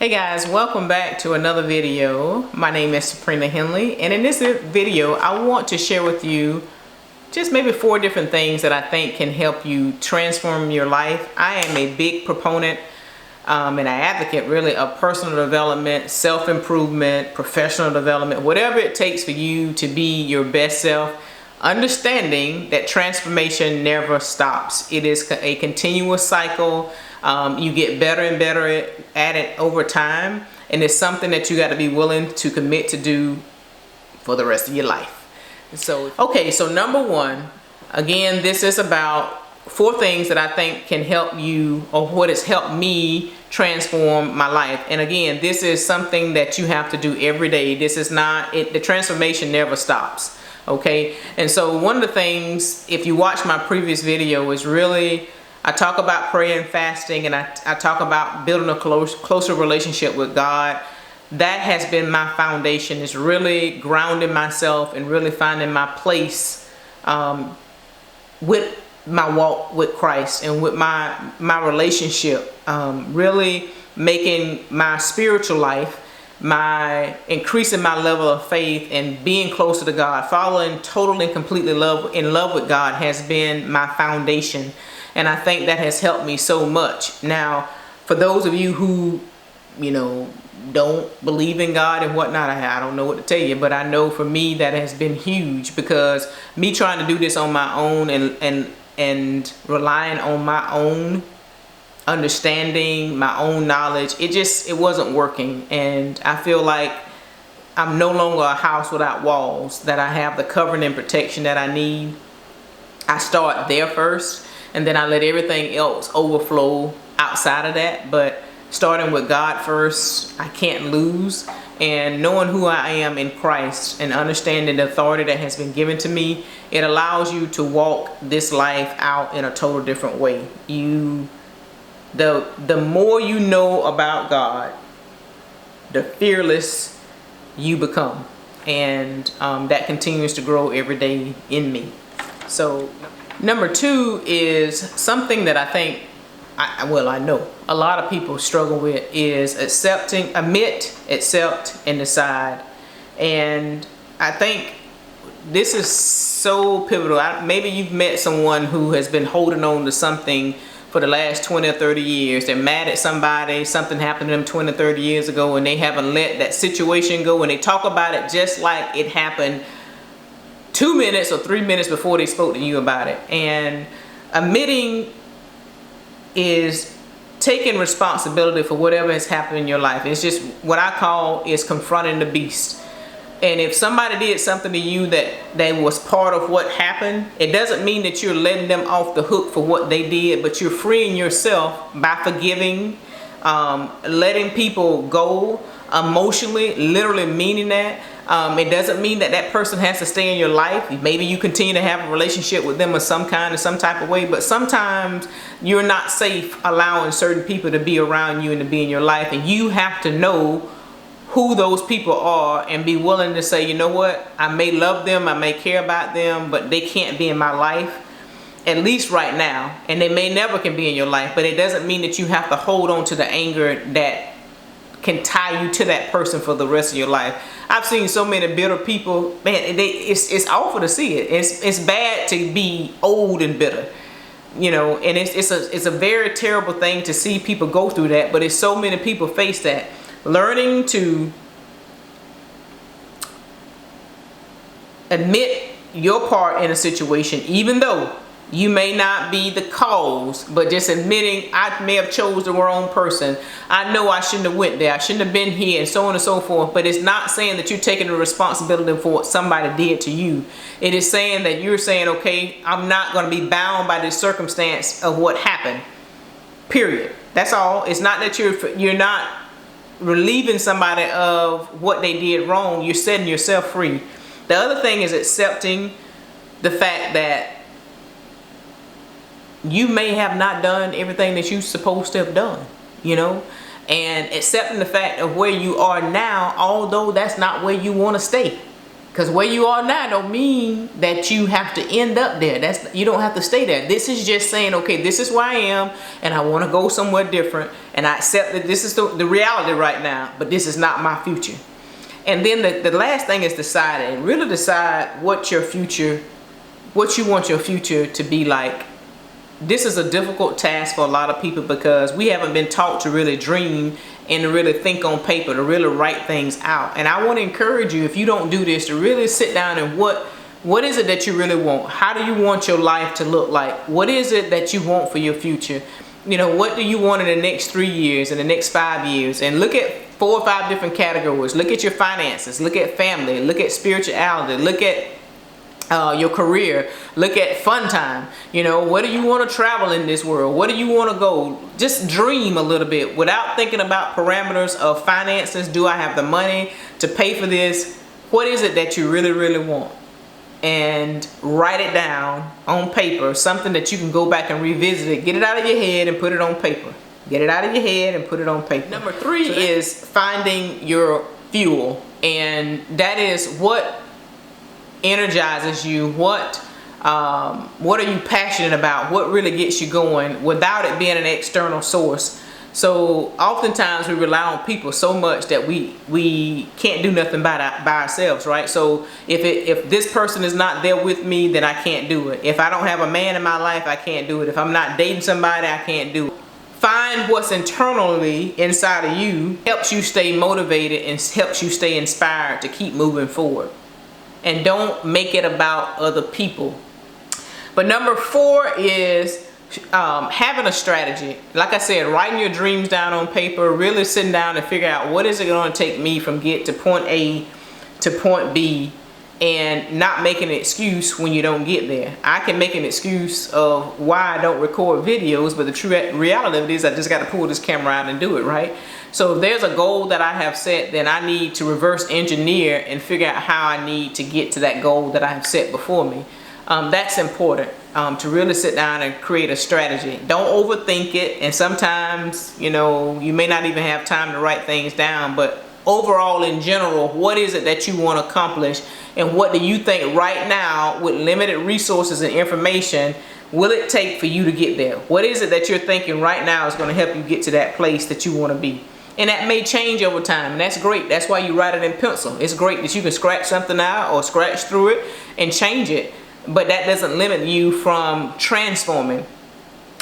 Hey guys, welcome back to another video. My name is Sabrina Henley, and in this video I want to share with you just maybe 4 different things that I think can help you transform your life. I am a big proponent and an advocate really of personal development, self-improvement, professional development, whatever it takes for you to be your best self, understanding that transformation never stops. It is a continuous cycle. You get better and better at it over time, and it's something that you got to be willing to commit to do for the rest of your life. So number 1, again, this is about 4 things that I think can help you, or what has helped me transform my life. And again, this is something that you have to do every day. This is not it. The transformation never stops. Okay, and so one of the things, if you watch my previous video, is really I talk about prayer and fasting, and I talk about building a closer relationship with God. That has been my foundation, is really grounding myself and really finding my place with my walk with Christ and with my relationship, really making my spiritual life, increasing my level of faith and being closer to God, falling totally and completely in love with God has been my foundation. And I think that has helped me so much. Now, for those of you who, don't believe in God and whatnot, I don't know what to tell you, but I know for me that has been huge, because me trying to do this on my own and relying on my own understanding, my own knowledge, it wasn't working. And I feel like I'm no longer a house without walls, that I have the covering and protection that I need. I start there first, and then I let everything else overflow outside of that. But starting with God first, I can't lose. And knowing who I am in Christ and understanding the authority that has been given to me, it allows you to walk this life out in a total different way. The more you know about God, the fearless you become. And that continues to grow every day in me. So number 2 is something that I think, I know a lot of people struggle with, is admit, accept, and decide. And I think this is so pivotal. Maybe you've met someone who has been holding on to something for the last 20 or 30 years. They're mad at somebody, something happened to them 20 or 30 years ago, and they haven't let that situation go, and they talk about it just like it happened 2 minutes or 3 minutes before they spoke to you about it. And admitting is taking responsibility for whatever has happened in your life. It's just what I call is confronting the beast. And if somebody did something to you that was part of what happened, it doesn't mean that you're letting them off the hook for what they did, but you're freeing yourself by forgiving, letting people go emotionally, literally meaning that. It doesn't mean that person has to stay in your life. Maybe you continue to have a relationship with them of some kind or some type of way, but sometimes you're not safe allowing certain people to be around you and to be in your life, and you have to know who those people are and be willing to say, you know what, I may love them, I may care about them, but they can't be in my life, at least right now, and they may never can be in your life. But it doesn't mean that you have to hold on to the anger that can tie you to that person for the rest of your life. I've seen so many bitter people, man, it's awful to see it. It's bad to be old and bitter, and it's a very terrible thing to see people go through that, but it's so many people face that. Learning to admit your part in a situation, even though you may not be the cause, but just admitting, I may have chose the wrong person. I know I shouldn't have went there. I shouldn't have been here, and so on and so forth. But it's not saying that you're taking the responsibility for what somebody did to you. It is saying that you're saying, okay, I'm not going to be bound by this circumstance of what happened. Period. That's all. It's not that you're not relieving somebody of what they did wrong. You're setting yourself free. The other thing is accepting the fact that you may have not done everything that you're supposed to have done, and accepting the fact of where you are now, although that's not where you want to stay. Because where you are now don't mean that you have to end up there. You don't have to stay there. This is just saying, okay, this is where I am, and I want to go somewhere different, and I accept that this is the reality right now, but this is not my future. And then the last thing is decide, and really decide what your future, what you want your future to be like. This is a difficult task for a lot of people because we haven't been taught to really dream and to really think on paper, to really write things out. And I want to encourage you, if you don't do this, to really sit down and what is it that you really want? How do you want your life to look like? What is it that you want for your future? You know, what do you want in the next 3 years, in the next 5 years? And look at 4 or 5 different categories. Look at your finances, look at family, look at spirituality, look at your career, look at fun time. You know, where do you want to travel in this world? Where do you want to go? Just dream a little bit without thinking about parameters of finances. Do I have the money to pay for this? What is it that you really, really want? And write it down on paper, something that you can go back and revisit it. Get it out of your head and put it on paper. Get it out of your head and put it on paper. Number 3 is finding your fuel. And that is what energizes you. What are you passionate about? What really gets you going without it being an external source? So oftentimes we rely on people so much that we can't do nothing by ourselves, right? So if this person is not there with me, then I can't do it. If I don't have a man in my life, I can't do it. If I'm not dating somebody, I can't do it. Find what's internally inside of you, helps you stay motivated and helps you stay inspired to keep moving forward. And don't make it about other people. But number 4 is having a strategy. Like I said, writing your dreams down on paper, really sitting down and figure out what is it going to take me from get to point A to point B, and not making an excuse when you don't get there. I can make an excuse of why I don't record videos, but the true reality of it is I just got to pull this camera out and do it, right? So if there's a goal that I have set, then I need to reverse engineer and figure out how I need to get to that goal that I have set before me. That's important, to really sit down and create a strategy. Don't overthink it, and sometimes, you know, you may not even have time to write things down, but overall in general, what is it that you want to accomplish, and what do you think right now with limited resources and information will it take for you to get there? What is it that you're thinking right now is going to help you get to that place that you want to be? And that may change over time, and that's great. That's why you write it in pencil. It's great that you can scratch something out or scratch through it and change it, but that doesn't limit you from transforming.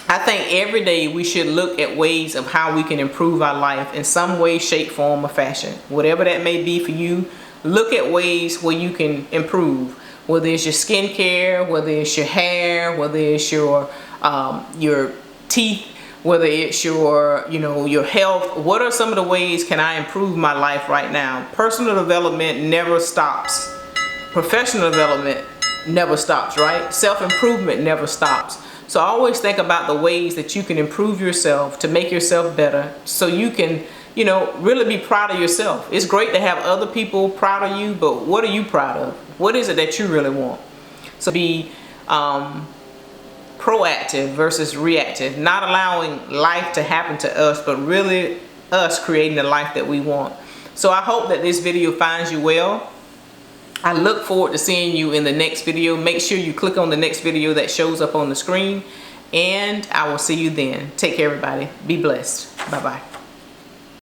I think every day we should look at ways of how we can improve our life in some way, shape, form, or fashion. Whatever that may be for you, look at ways where you can improve. Whether it's your skincare, whether it's your hair, whether it's your teeth, whether it's your, you know, your health. What are some of the ways can I improve my life right now? Personal development never stops. Professional development never stops, right? Self-improvement never stops. So I always think about the ways that you can improve yourself to make yourself better, so you can, you know, really be proud of yourself. It's great to have other people proud of you, but what are you proud of? What is it that you really want? So be proactive versus reactive, not allowing life to happen to us, but really us creating the life that we want. So I hope that this video finds you well. I look forward to seeing you in the next video. Make sure you click on the next video that shows up on the screen, and I will see you then. Take care, everybody. Be blessed. Bye-bye.